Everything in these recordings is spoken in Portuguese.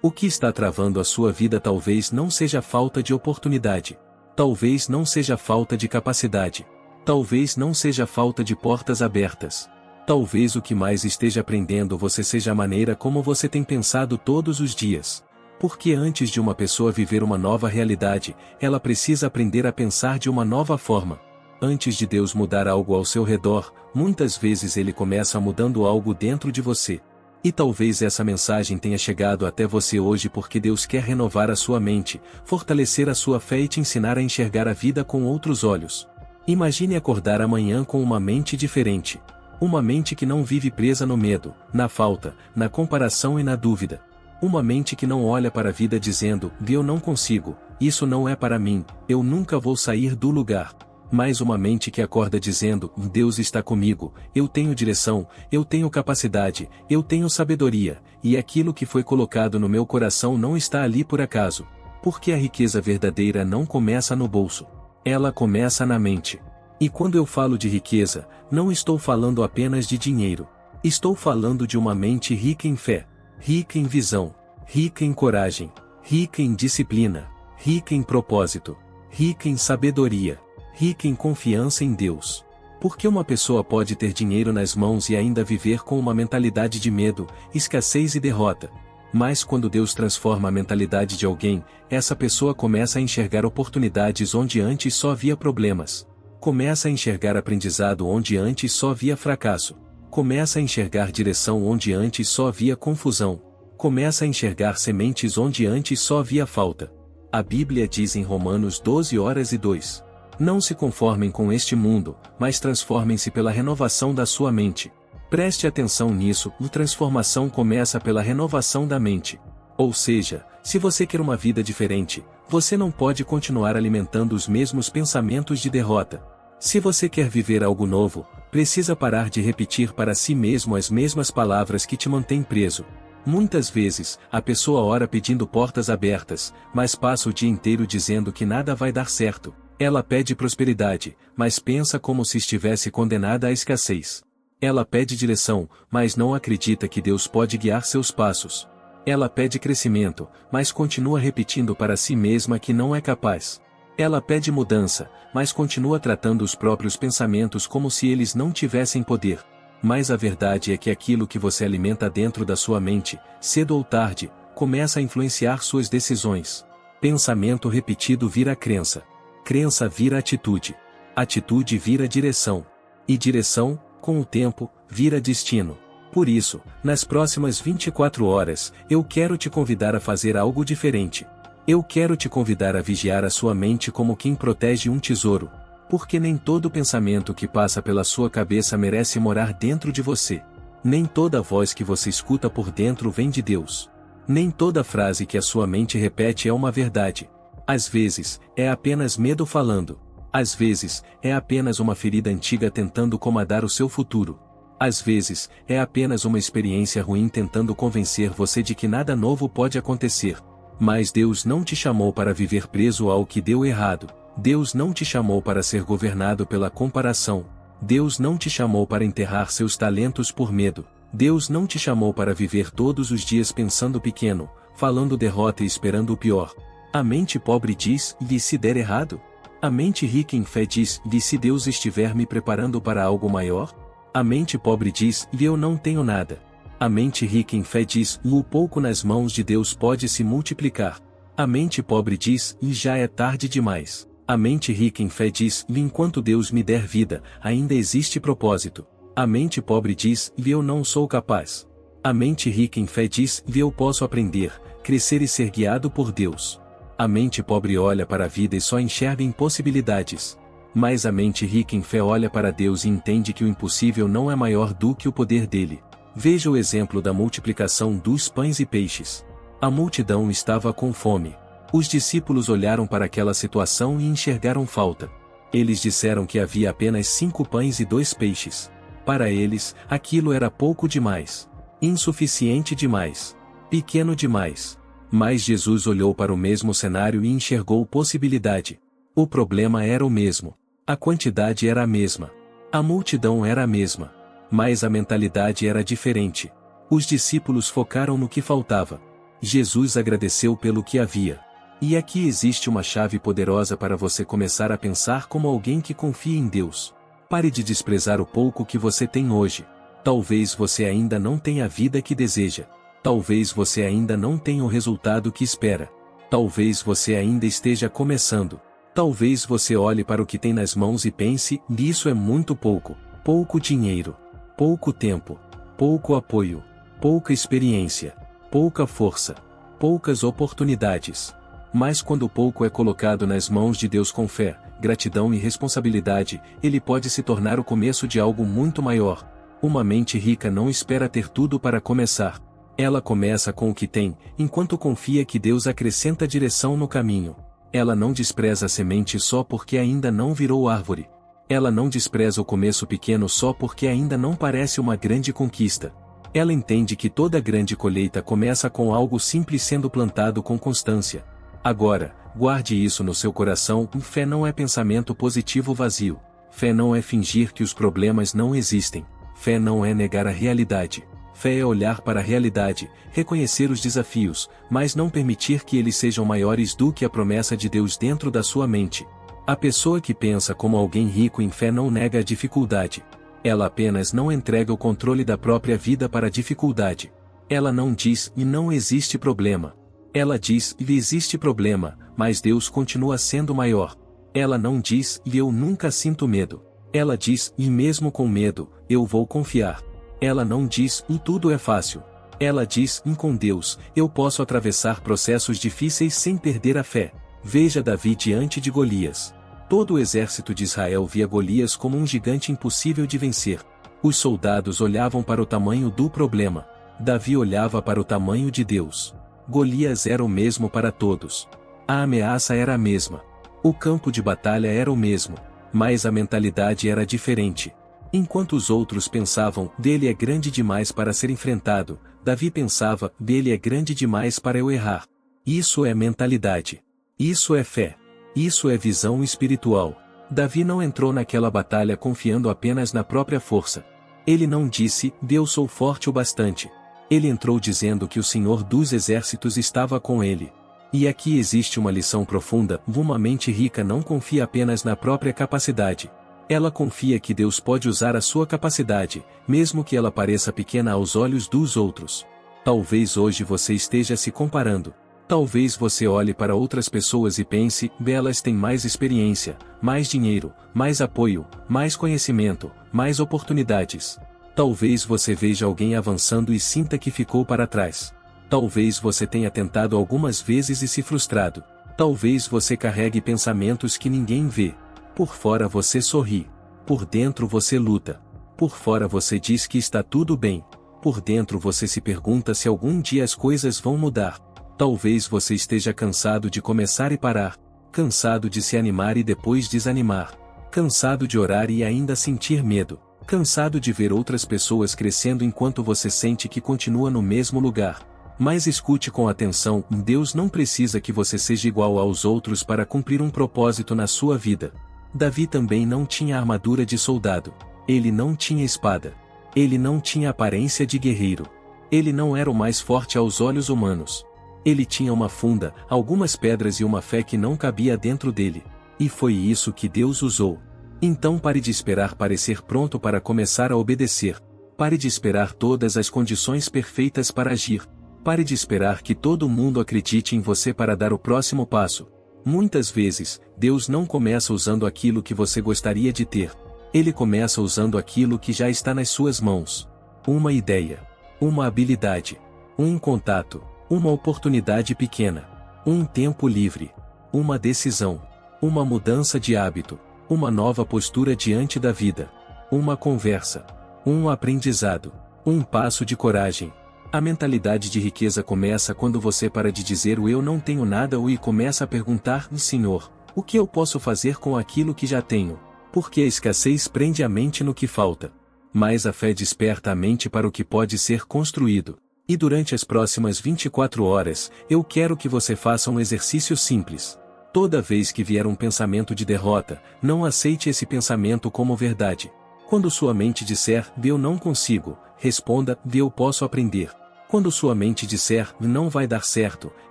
O que está travando a sua vida talvez não seja falta de oportunidade. Talvez não seja falta de capacidade. Talvez não seja falta de portas abertas. Talvez o que mais esteja prendendo você seja a maneira como você tem pensado todos os dias. Porque antes de uma pessoa viver uma nova realidade, ela precisa aprender a pensar de uma nova forma. Antes de Deus mudar algo ao seu redor, muitas vezes Ele começa mudando algo dentro de você. E talvez essa mensagem tenha chegado até você hoje porque Deus quer renovar a sua mente, fortalecer a sua fé e te ensinar a enxergar a vida com outros olhos. Imagine acordar amanhã com uma mente diferente. Uma mente que não vive presa no medo, na falta, na comparação e na dúvida. Uma mente que não olha para a vida dizendo, eu não consigo, isso não é para mim, eu nunca vou sair do lugar. Mas uma mente que acorda dizendo, Deus está comigo, eu tenho direção, eu tenho capacidade, eu tenho sabedoria, e aquilo que foi colocado no meu coração não está ali por acaso. Porque a riqueza verdadeira não começa no bolso. Ela começa na mente. E quando eu falo de riqueza, não estou falando apenas de dinheiro. Estou falando de uma mente rica em fé, rica em visão, rica em coragem, rica em disciplina, rica em propósito, rica em sabedoria, rica em confiança em Deus. Porque uma pessoa pode ter dinheiro nas mãos e ainda viver com uma mentalidade de medo, escassez e derrota. Mas quando Deus transforma a mentalidade de alguém, essa pessoa começa a enxergar oportunidades onde antes só via problemas. Começa a enxergar aprendizado onde antes só via fracasso. Começa a enxergar direção onde antes só via confusão. Começa a enxergar sementes onde antes só via falta. A Bíblia diz em Romanos 12:2. Não se conformem com este mundo, mas transformem-se pela renovação da sua mente. Preste atenção nisso, a transformação começa pela renovação da mente. Ou seja, se você quer uma vida diferente, você não pode continuar alimentando os mesmos pensamentos de derrota. Se você quer viver algo novo, precisa parar de repetir para si mesmo as mesmas palavras que te mantêm preso. Muitas vezes, a pessoa ora pedindo portas abertas, mas passa o dia inteiro dizendo que nada vai dar certo. Ela pede prosperidade, mas pensa como se estivesse condenada à escassez. Ela pede direção, mas não acredita que Deus pode guiar seus passos. Ela pede crescimento, mas continua repetindo para si mesma que não é capaz. Ela pede mudança, mas continua tratando os próprios pensamentos como se eles não tivessem poder. Mas a verdade é que aquilo que você alimenta dentro da sua mente, cedo ou tarde, começa a influenciar suas decisões. Pensamento repetido vira crença. Crença vira atitude. Atitude vira direção. E direção, com o tempo, vira destino. Por isso, nas próximas 24 horas, eu quero te convidar a fazer algo diferente. Eu quero te convidar a vigiar a sua mente como quem protege um tesouro. Porque nem todo pensamento que passa pela sua cabeça merece morar dentro de você. Nem toda voz que você escuta por dentro vem de Deus. Nem toda frase que a sua mente repete é uma verdade. Às vezes, é apenas medo falando. Às vezes, é apenas uma ferida antiga tentando comandar o seu futuro. Às vezes, é apenas uma experiência ruim tentando convencer você de que nada novo pode acontecer. Mas Deus não te chamou para viver preso ao que deu errado. Deus não te chamou para ser governado pela comparação. Deus não te chamou para enterrar seus talentos por medo. Deus não te chamou para viver todos os dias pensando pequeno, falando derrota e esperando o pior. A mente pobre diz, e se der errado? A mente rica em fé diz, e se Deus estiver me preparando para algo maior? A mente pobre diz, e eu não tenho nada. A mente rica em fé diz, o pouco nas mãos de Deus pode se multiplicar. A mente pobre diz, e já é tarde demais. A mente rica em fé diz, e enquanto Deus me der vida, ainda existe propósito. A mente pobre diz, e eu não sou capaz. A mente rica em fé diz, e eu posso aprender, crescer e ser guiado por Deus. A mente pobre olha para a vida e só enxerga impossibilidades. Mas a mente rica em fé olha para Deus e entende que o impossível não é maior do que o poder dele. Veja o exemplo da multiplicação dos pães e peixes. A multidão estava com fome. Os discípulos olharam para aquela situação e enxergaram falta. Eles disseram que havia apenas 5 pães e 2 peixes. Para eles, aquilo era pouco demais. Insuficiente demais. Pequeno demais. Mas Jesus olhou para o mesmo cenário e enxergou possibilidade. O problema era o mesmo. A quantidade era a mesma. A multidão era a mesma. Mas a mentalidade era diferente. Os discípulos focaram no que faltava. Jesus agradeceu pelo que havia. E aqui existe uma chave poderosa para você começar a pensar como alguém que confia em Deus. Pare de desprezar o pouco que você tem hoje. Talvez você ainda não tenha a vida que deseja. Talvez você ainda não tenha o resultado que espera. Talvez você ainda esteja começando. Talvez você olhe para o que tem nas mãos e pense, isso é muito pouco. Pouco dinheiro. Pouco tempo. Pouco apoio. Pouca experiência. Pouca força. Poucas oportunidades. Mas quando o pouco é colocado nas mãos de Deus com fé, gratidão e responsabilidade, ele pode se tornar o começo de algo muito maior. Uma mente rica não espera ter tudo para começar. Ela começa com o que tem, enquanto confia que Deus acrescenta direção no caminho. Ela não despreza a semente só porque ainda não virou árvore. Ela não despreza o começo pequeno só porque ainda não parece uma grande conquista. Ela entende que toda grande colheita começa com algo simples sendo plantado com constância. Agora, guarde isso no seu coração, fé não é pensamento positivo vazio. Fé não é fingir que os problemas não existem. Fé não é negar a realidade. Fé é olhar para a realidade, reconhecer os desafios, mas não permitir que eles sejam maiores do que a promessa de Deus dentro da sua mente. A pessoa que pensa como alguém rico em fé não nega a dificuldade. Ela apenas não entrega o controle da própria vida para a dificuldade. Ela não diz, e não existe problema. Ela diz, e existe problema, mas Deus continua sendo maior. Ela não diz, e eu nunca sinto medo. Ela diz, e mesmo com medo, eu vou confiar. Ela não diz, e tudo é fácil. Ela diz, e com Deus, eu posso atravessar processos difíceis sem perder a fé. Veja Davi diante de Golias. Todo o exército de Israel via Golias como um gigante impossível de vencer. Os soldados olhavam para o tamanho do problema. Davi olhava para o tamanho de Deus. Golias era o mesmo para todos. A ameaça era a mesma. O campo de batalha era o mesmo, mas a mentalidade era diferente. Enquanto os outros pensavam, dele é grande demais para ser enfrentado, Davi pensava, dele é grande demais para eu errar. Isso é mentalidade. Isso é fé. Isso é visão espiritual. Davi não entrou naquela batalha confiando apenas na própria força. Ele não disse, Deus sou forte o bastante. Ele entrou dizendo que o Senhor dos Exércitos estava com ele. E aqui existe uma lição profunda, uma mente rica não confia apenas na própria capacidade. Ela confia que Deus pode usar a sua capacidade, mesmo que ela pareça pequena aos olhos dos outros. Talvez hoje você esteja se comparando. Talvez você olhe para outras pessoas e pense, elas têm mais experiência, mais dinheiro, mais apoio, mais conhecimento, mais oportunidades. Talvez você veja alguém avançando e sinta que ficou para trás. Talvez você tenha tentado algumas vezes e se frustrado. Talvez você carregue pensamentos que ninguém vê. Por fora você sorri. Por dentro você luta. Por fora você diz que está tudo bem. Por dentro você se pergunta se algum dia as coisas vão mudar. Talvez você esteja cansado de começar e parar. Cansado de se animar e depois desanimar. Cansado de orar e ainda sentir medo. Cansado de ver outras pessoas crescendo enquanto você sente que continua no mesmo lugar. Mas escute com atenção, Deus não precisa que você seja igual aos outros para cumprir um propósito na sua vida. Davi também não tinha armadura de soldado. Ele não tinha espada. Ele não tinha aparência de guerreiro. Ele não era o mais forte aos olhos humanos. Ele tinha uma funda, algumas pedras e uma fé que não cabia dentro dele. E foi isso que Deus usou. Então pare de esperar parecer pronto para começar a obedecer. Pare de esperar todas as condições perfeitas para agir. Pare de esperar que todo mundo acredite em você para dar o próximo passo. Muitas vezes, Deus não começa usando aquilo que você gostaria de ter. Ele começa usando aquilo que já está nas suas mãos. Uma ideia. Uma habilidade. Um contato. Uma oportunidade pequena. Um tempo livre. Uma decisão. Uma mudança de hábito. Uma nova postura diante da vida. Uma conversa. Um aprendizado. Um passo de coragem. A mentalidade de riqueza começa quando você para de dizer o eu não tenho nada ou e começa a perguntar, Senhor, o que eu posso fazer com aquilo que já tenho? Porque a escassez prende a mente no que falta. Mas a fé desperta a mente para o que pode ser construído. E durante as próximas 24 horas, eu quero que você faça um exercício simples. Toda vez que vier um pensamento de derrota, não aceite esse pensamento como verdade. Quando sua mente disser, eu não consigo, responda, eu posso aprender. Quando sua mente disser, não vai dar certo,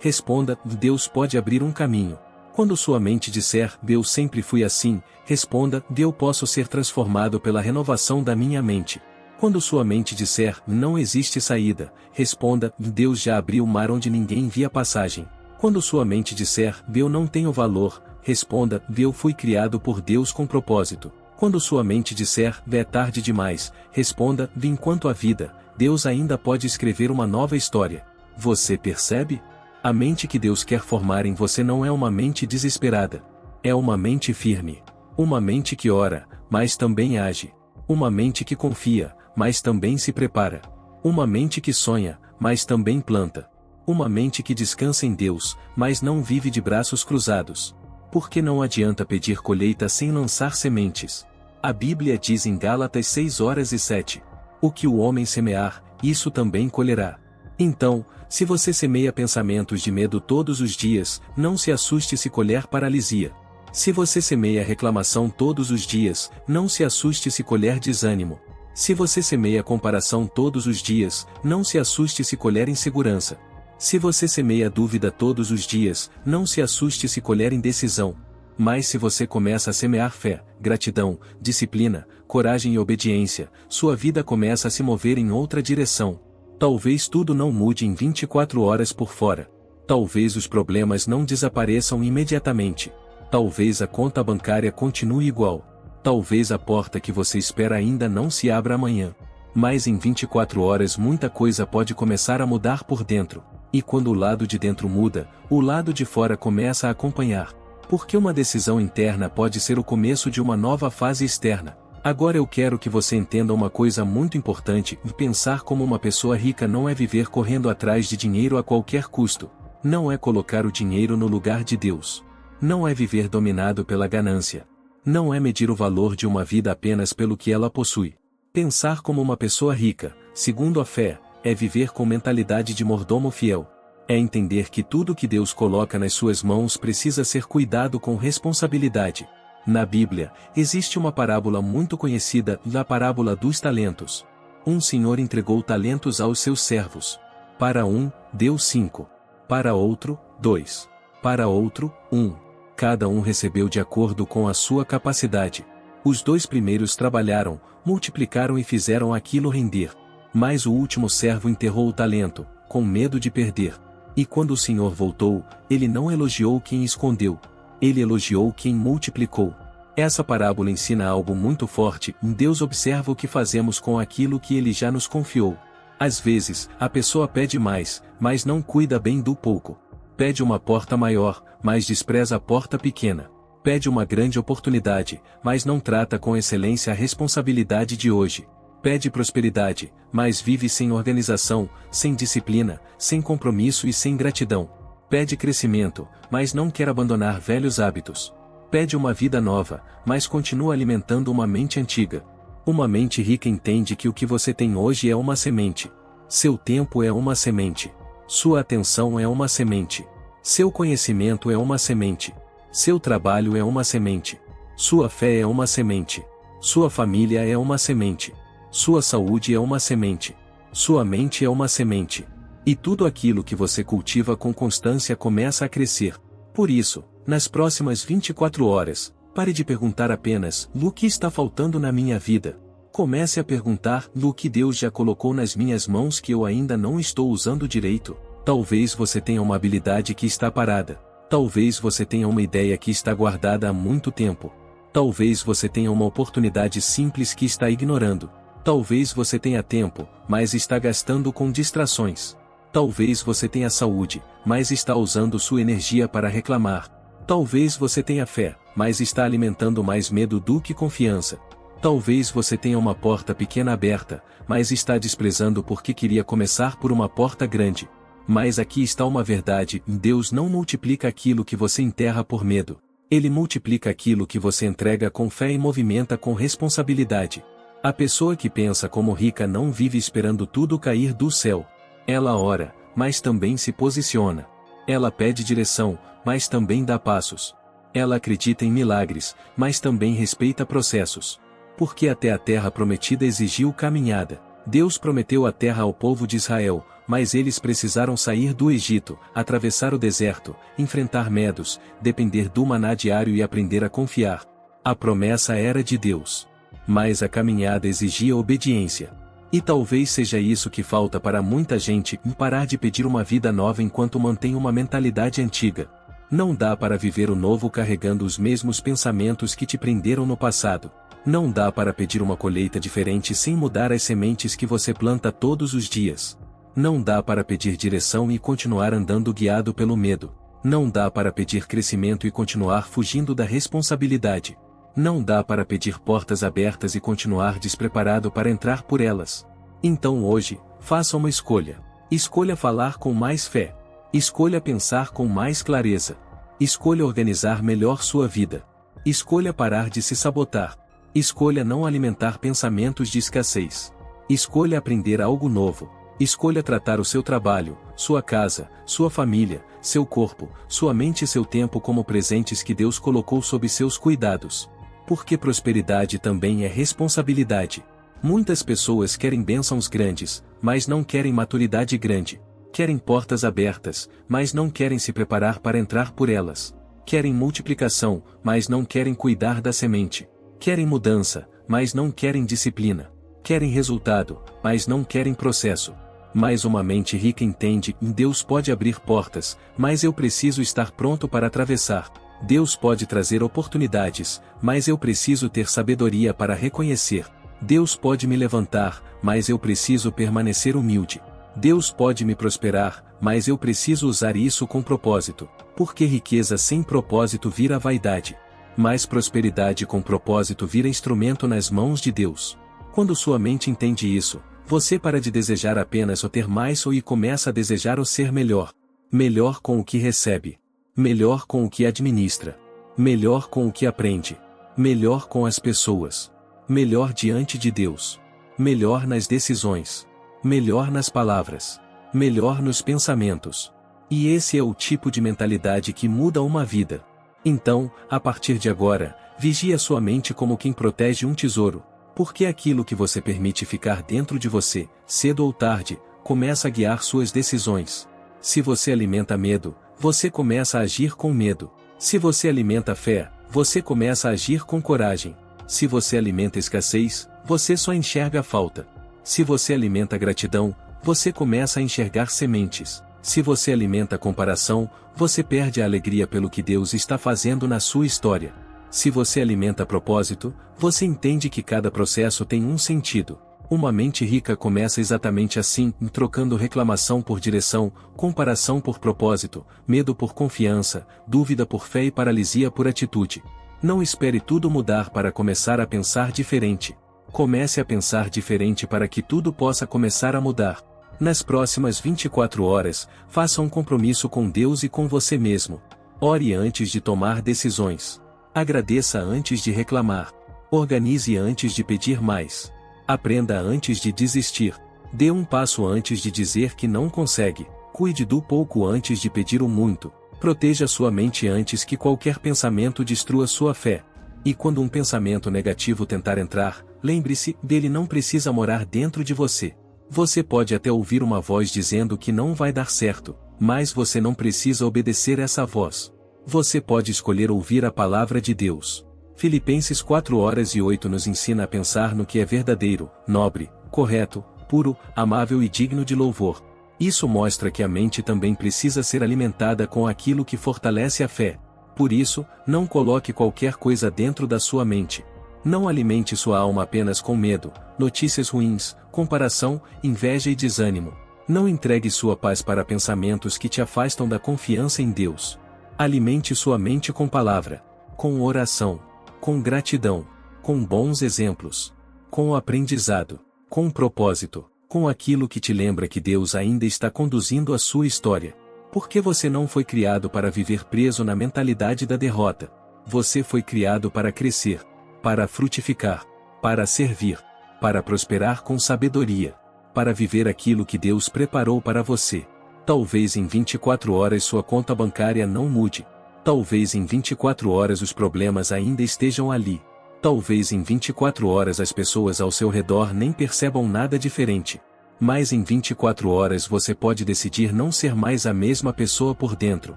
responda, Deus pode abrir um caminho. Quando sua mente disser, eu sempre fui assim, responda, eu posso ser transformado pela renovação da minha mente. Quando sua mente disser, não existe saída, responda, Deus já abriu o mar onde ninguém via passagem. Quando sua mente disser, eu não tenho valor, responda, eu fui criado por Deus com propósito. Quando sua mente disser, é tarde demais, responda, enquanto há vida, Deus ainda pode escrever uma nova história. Você percebe? A mente que Deus quer formar em você não é uma mente desesperada. É uma mente firme. Uma mente que ora, mas também age. Uma mente que confia, mas também se prepara. Uma mente que sonha, mas também planta. Uma mente que descansa em Deus, mas não vive de braços cruzados. Porque não adianta pedir colheita sem lançar sementes. A Bíblia diz em Gálatas 6:7. O que o homem semear, isso também colherá. Então, se você semeia pensamentos de medo todos os dias, não se assuste se colher paralisia. Se você semeia reclamação todos os dias, não se assuste se colher desânimo. Se você semeia comparação todos os dias, não se assuste se colher insegurança. Se você semeia dúvida todos os dias, não se assuste se colher indecisão. Mas se você começa a semear fé, gratidão, disciplina, coragem e obediência, sua vida começa a se mover em outra direção. Talvez tudo não mude em 24 horas por fora. Talvez os problemas não desapareçam imediatamente. Talvez a conta bancária continue igual. Talvez a porta que você espera ainda não se abra amanhã. Mas em 24 horas muita coisa pode começar a mudar por dentro. E quando o lado de dentro muda, o lado de fora começa a acompanhar. Porque uma decisão interna pode ser o começo de uma nova fase externa. Agora eu quero que você entenda uma coisa muito importante: pensar como uma pessoa rica não é viver correndo atrás de dinheiro a qualquer custo. Não é colocar o dinheiro no lugar de Deus. Não é viver dominado pela ganância. Não é medir o valor de uma vida apenas pelo que ela possui. Pensar como uma pessoa rica, segundo a fé, é viver com mentalidade de mordomo fiel. É entender que tudo que Deus coloca nas suas mãos precisa ser cuidado com responsabilidade. Na Bíblia, existe uma parábola muito conhecida, a parábola dos talentos. Um senhor entregou talentos aos seus servos. Para um, deu 5. Para outro, 2. Para outro, 1. Cada um recebeu de acordo com a sua capacidade. Os 2 primeiros trabalharam, multiplicaram e fizeram aquilo render. Mas o último servo enterrou o talento, com medo de perder. E quando o Senhor voltou, ele não elogiou quem escondeu. Ele elogiou quem multiplicou. Essa parábola ensina algo muito forte: Deus observa o que fazemos com aquilo que Ele já nos confiou. Às vezes, a pessoa pede mais, mas não cuida bem do pouco. Pede uma porta maior, mas despreza a porta pequena. Pede uma grande oportunidade, mas não trata com excelência a responsabilidade de hoje. Pede prosperidade, mas vive sem organização, sem disciplina, sem compromisso e sem gratidão. Pede crescimento, mas não quer abandonar velhos hábitos. Pede uma vida nova, mas continua alimentando uma mente antiga. Uma mente rica entende que o que você tem hoje é uma semente. Seu tempo é uma semente. Sua atenção é uma semente. Seu conhecimento é uma semente. Seu trabalho é uma semente. Sua fé é uma semente. Sua família é uma semente. Sua saúde é uma semente. Sua mente é uma semente. E tudo aquilo que você cultiva com constância começa a crescer. Por isso, nas próximas 24 horas, pare de perguntar apenas: o que está faltando na minha vida? Comece a perguntar: o que Deus já colocou nas minhas mãos que eu ainda não estou usando direito? Talvez você tenha uma habilidade que está parada. Talvez você tenha uma ideia que está guardada há muito tempo. Talvez você tenha uma oportunidade simples que está ignorando. Talvez você tenha tempo, mas está gastando com distrações. Talvez você tenha saúde, mas está usando sua energia para reclamar. Talvez você tenha fé, mas está alimentando mais medo do que confiança. Talvez você tenha uma porta pequena aberta, mas está desprezando porque queria começar por uma porta grande. Mas aqui está uma verdade: Deus não multiplica aquilo que você enterra por medo. Ele multiplica aquilo que você entrega com fé e movimenta com responsabilidade. A pessoa que pensa como rica não vive esperando tudo cair do céu. Ela ora, mas também se posiciona. Ela pede direção, mas também dá passos. Ela acredita em milagres, mas também respeita processos. Porque até a terra prometida exigiu caminhada. Deus prometeu a terra ao povo de Israel, mas eles precisaram sair do Egito, atravessar o deserto, enfrentar medos, depender do maná diário e aprender a confiar. A promessa era de Deus. Mas a caminhada exigia obediência. E talvez seja isso que falta para muita gente, parar de pedir uma vida nova enquanto mantém uma mentalidade antiga. Não dá para viver o novo carregando os mesmos pensamentos que te prenderam no passado. Não dá para pedir uma colheita diferente sem mudar as sementes que você planta todos os dias. Não dá para pedir direção e continuar andando guiado pelo medo. Não dá para pedir crescimento e continuar fugindo da responsabilidade. Não dá para pedir portas abertas e continuar despreparado para entrar por elas. Então hoje, faça uma escolha. Escolha falar com mais fé. Escolha pensar com mais clareza. Escolha organizar melhor sua vida. Escolha parar de se sabotar. Escolha não alimentar pensamentos de escassez. Escolha aprender algo novo. Escolha tratar o seu trabalho, sua casa, sua família, seu corpo, sua mente e seu tempo como presentes que Deus colocou sob seus cuidados. Porque prosperidade também é responsabilidade. Muitas pessoas querem bênçãos grandes, mas não querem maturidade grande. Querem portas abertas, mas não querem se preparar para entrar por elas. Querem multiplicação, mas não querem cuidar da semente. Querem mudança, mas não querem disciplina. Querem resultado, mas não querem processo. Mas uma mente rica entende que Deus pode abrir portas, mas eu preciso estar pronto para atravessar. Deus pode trazer oportunidades, mas eu preciso ter sabedoria para reconhecer. Deus pode me levantar, mas eu preciso permanecer humilde. Deus pode me prosperar, mas eu preciso usar isso com propósito, porque riqueza sem propósito vira vaidade. Mas prosperidade com propósito vira instrumento nas mãos de Deus. Quando sua mente entende isso, você para de desejar apenas o ter mais e começa a desejar o ser melhor. Melhor com o que recebe. Melhor com o que administra. Melhor com o que aprende. Melhor com as pessoas. Melhor diante de Deus. Melhor nas decisões. Melhor nas palavras. Melhor nos pensamentos. E esse é o tipo de mentalidade que muda uma vida. Então, a partir de agora, vigie a sua mente como quem protege um tesouro, porque aquilo que você permite ficar dentro de você, cedo ou tarde, começa a guiar suas decisões. Se você alimenta medo, você começa a agir com medo. Se você alimenta fé, você começa a agir com coragem. Se você alimenta escassez, você só enxerga a falta. Se você alimenta gratidão, você começa a enxergar sementes. Se você alimenta comparação, você perde a alegria pelo que Deus está fazendo na sua história. Se você alimenta propósito, você entende que cada processo tem um sentido. Uma mente rica começa exatamente assim, trocando reclamação por direção, comparação por propósito, medo por confiança, dúvida por fé e paralisia por atitude. Não espere tudo mudar para começar a pensar diferente. Comece a pensar diferente para que tudo possa começar a mudar. Nas próximas 24 horas, faça um compromisso com Deus e com você mesmo. Ore antes de tomar decisões. Agradeça antes de reclamar. Organize antes de pedir mais. Aprenda antes de desistir. Dê um passo antes de dizer que não consegue. Cuide do pouco antes de pedir o muito. Proteja sua mente antes que qualquer pensamento destrua sua fé. E quando um pensamento negativo tentar entrar, lembre-se, dele não precisa morar dentro de você. Você pode até ouvir uma voz dizendo que não vai dar certo, mas você não precisa obedecer essa voz. Você pode escolher ouvir a palavra de Deus. Filipenses 4:8 nos ensina a pensar no que é verdadeiro, nobre, correto, puro, amável e digno de louvor. Isso mostra que a mente também precisa ser alimentada com aquilo que fortalece a fé. Por isso, não coloque qualquer coisa dentro da sua mente. Não alimente sua alma apenas com medo, notícias ruins, comparação, inveja e desânimo. Não entregue sua paz para pensamentos que te afastam da confiança em Deus. Alimente sua mente com palavra, com oração, com gratidão, com bons exemplos, com o aprendizado, com propósito, com aquilo que te lembra que Deus ainda está conduzindo a sua história. Porque você não foi criado para viver preso na mentalidade da derrota. Você foi criado para crescer, para frutificar, para servir, para prosperar com sabedoria, para viver aquilo que Deus preparou para você. Talvez em 24 horas sua conta bancária não mude. Talvez em 24 horas os problemas ainda estejam ali. Talvez em 24 horas as pessoas ao seu redor nem percebam nada diferente. Mas em 24 horas você pode decidir não ser mais a mesma pessoa por dentro.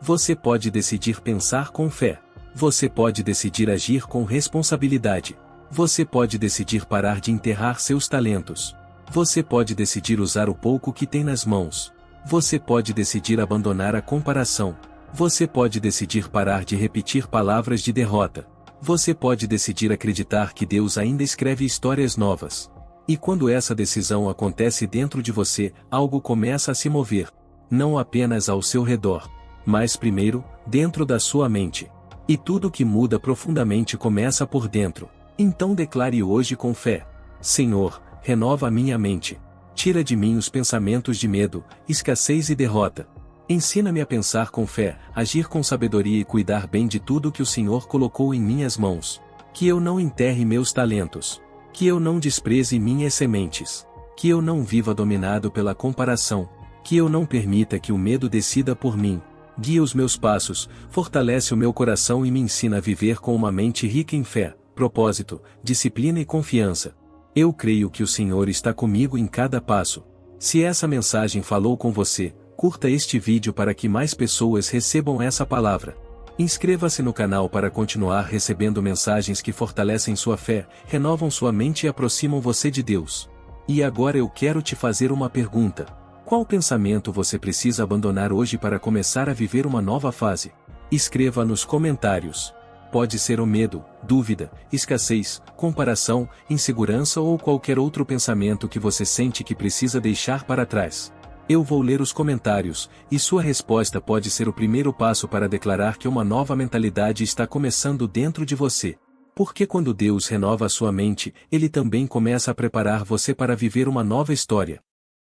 Você pode decidir pensar com fé. Você pode decidir agir com responsabilidade. Você pode decidir parar de enterrar seus talentos. Você pode decidir usar o pouco que tem nas mãos. Você pode decidir abandonar a comparação. Você pode decidir parar de repetir palavras de derrota. Você pode decidir acreditar que Deus ainda escreve histórias novas. E quando essa decisão acontece dentro de você, algo começa a se mover. Não apenas ao seu redor, mas primeiro, dentro da sua mente. E tudo que muda profundamente começa por dentro. Então declare hoje com fé: Senhor, renova a minha mente. Tira de mim os pensamentos de medo, escassez e derrota. Ensina-me a pensar com fé, agir com sabedoria e cuidar bem de tudo que o Senhor colocou em minhas mãos. Que eu não enterre meus talentos. Que eu não despreze minhas sementes. Que eu não viva dominado pela comparação. Que eu não permita que o medo decida por mim. Guia os meus passos, fortalece o meu coração e me ensina a viver com uma mente rica em fé, propósito, disciplina e confiança. Eu creio que o Senhor está comigo em cada passo. Se essa mensagem falou com você, curta este vídeo para que mais pessoas recebam essa palavra. Inscreva-se no canal para continuar recebendo mensagens que fortalecem sua fé, renovam sua mente e aproximam você de Deus. E agora eu quero te fazer uma pergunta. Qual pensamento você precisa abandonar hoje para começar a viver uma nova fase? Escreva nos comentários. Pode ser o medo, dúvida, escassez, comparação, insegurança ou qualquer outro pensamento que você sente que precisa deixar para trás. Eu vou ler os comentários, e sua resposta pode ser o primeiro passo para declarar que uma nova mentalidade está começando dentro de você. Porque quando Deus renova a sua mente, Ele também começa a preparar você para viver uma nova história.